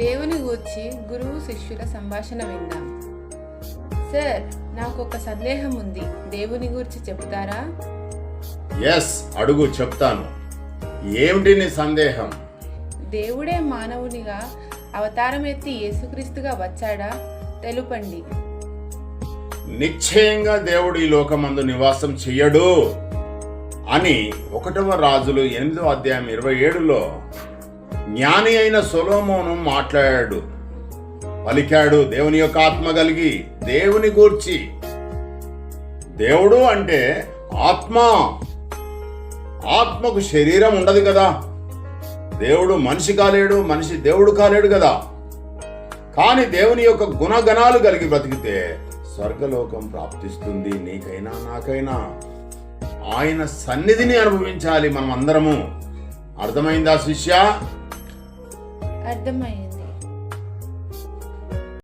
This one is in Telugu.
దేవుని గూర్చి గురువు శిష్యుల సంభాషణ విందాం. సార్, నాకు ఒక సందేహం ఉంది, దేవుని గూర్చి చెప్తారా? ఎస్, అడుగు, చెప్తాను. ఏమిటి నీ సందేహం? దేవుడే మానవునిగా అవతారం ఎత్తి యేసుక్రీస్తుగా వచ్చాడా? తెలుపండి. నిశ్చయంగా దేవుడు ఈ లోకమందు నివాసం చెయ్యడు అని 1వ రాజులు 8వ అధ్యాయం 27లో జ్ఞాని అయిన సొలొమోను మాట్లాడాడు, పలికాడు. దేవుని యొక్క ఆత్మ కలిగి దేవుని గూర్చి. దేవుడు అంటే ఆత్మ. ఆత్మకు శరీరం ఉండదు కదా. దేవుడు మనిషి కాలేడు, మనిషి దేవుడు కాలేడు కదా. కానీ దేవుని యొక్క గుణగణాలు కలిగి బ్రతికితే స్వర్గలోకం ప్రాప్తిస్తుంది. నీకైనా నాకైనా ఆయన సన్నిధిని అనుభవించాలి మనం అందరము. అర్థమైందా శిష్య? అర్థమైంది.